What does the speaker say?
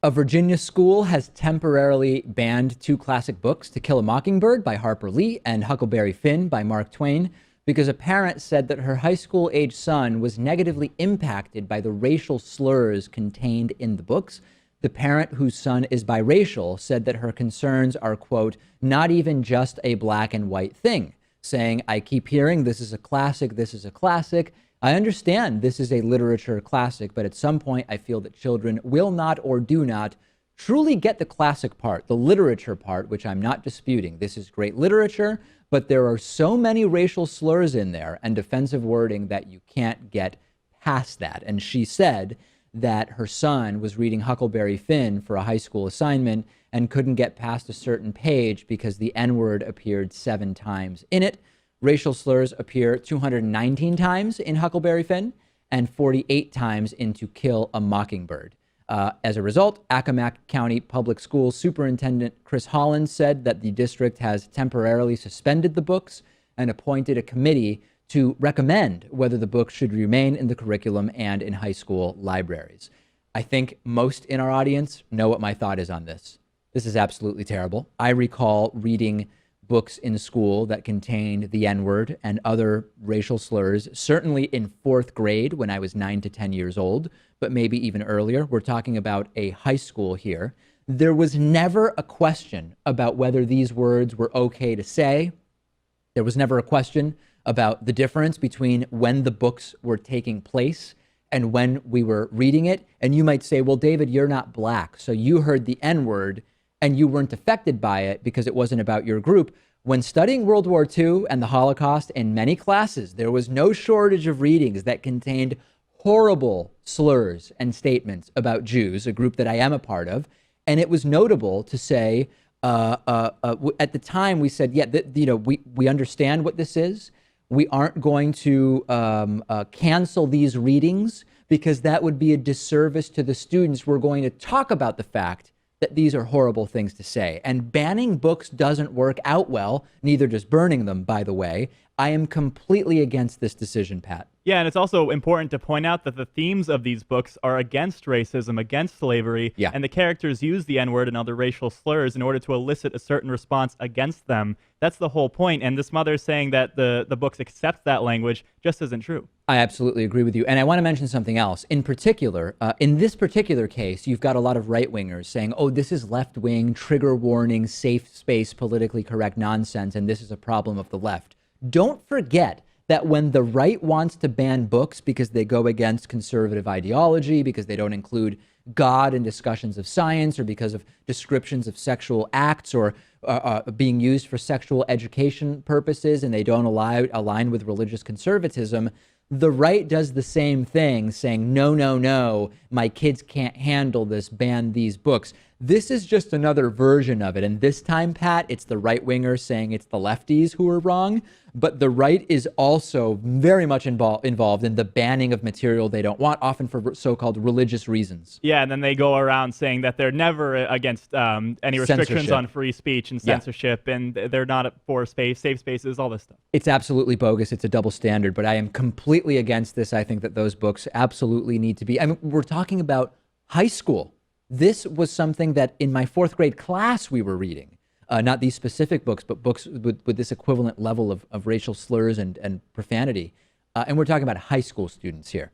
A Virginia school has temporarily banned two classic books, To Kill a Mockingbird by Harper Lee and Huckleberry Finn by Mark Twain, because a parent said that her high school-age son was negatively impacted by the racial slurs contained in the books. The parent, whose son is biracial, said that her concerns are, quote, not even just a black and white thing, saying, I keep hearing this is a classic, this is a classic. I understand this is a literature classic, but at some point I feel that children will not or do not truly get the classic part, the literature part, which I'm not disputing. This is great literature, but there are so many racial slurs in there and defensive wording that you can't get past that. And she said that her son was reading Huckleberry Finn for a high school assignment and couldn't get past a certain page because the N-word appeared 7 times in it. Racial slurs appear 219 times in Huckleberry Finn and 48 times in To Kill a Mockingbird. As a result, Accomack County Public Schools Superintendent Chris Hollins said that the district has temporarily suspended the books and appointed a committee to recommend whether the books should remain in the curriculum and in high school libraries. I think most in our audience know what my thought is on this. This is absolutely terrible. I recall reading books in school that contained the N-word and other racial slurs, certainly in 4th grade when I was 9 to 10 years old, but maybe even earlier. We're talking about a high school here. There was never a question about whether these words were okay to say. There was never a question about the difference between when the books were taking place and when we were reading it. And you might say, well, David, you're not black, so you heard the N-word and you weren't affected by it because it wasn't about your group. When studying World War II and the Holocaust in many classes, there was no shortage of readings that contained horrible slurs and statements about Jews, a group that I am a part of. And it was notable to say, at the time we said, yeah, we understand what this is. We aren't going to cancel these readings because that would be a disservice to the students. We're going to talk about the fact that these are horrible things to say. And banning books doesn't work out well, neither does burning them, by the way. I am completely against this decision, Pat. Yeah, and it's also important to point out that the themes of these books are against racism, against slavery, and the characters use the N-word and other racial slurs in order to elicit a certain response against them. That's the whole point. And this mother saying that the books accept that language just isn't true. I absolutely agree with you. And I want to mention something else. In particular, in this particular case, you've got a lot of right-wingers saying, oh, this is left-wing, trigger warning, safe space, politically correct nonsense, and this is a problem of the left. Don't forget that when the right wants to ban books because they go against conservative ideology, because they don't include God in discussions of science, or because of descriptions of sexual acts, or being used for sexual education purposes, and they don't align with religious conservatism, the right does the same thing, saying, no, no, no, my kids can't handle this, ban these books. This is just another version of it. And this time, Pat, it's the right-wingers saying it's the lefties who are wrong. But the right is also very much involved in the banning of material they don't want, often for so-called religious reasons. Yeah, and then they go around saying that they're never against any restrictions on free speech and censorship, and they're not for safe spaces, all this stuff. It's absolutely bogus. It's a double standard, but I am completely against this. I think that those books absolutely need to be. I mean, we're talking about high school. This was something that in my 4th grade class we were reading. Not these specific books, but books with this equivalent level of racial slurs and profanity. And we're talking about high school students here.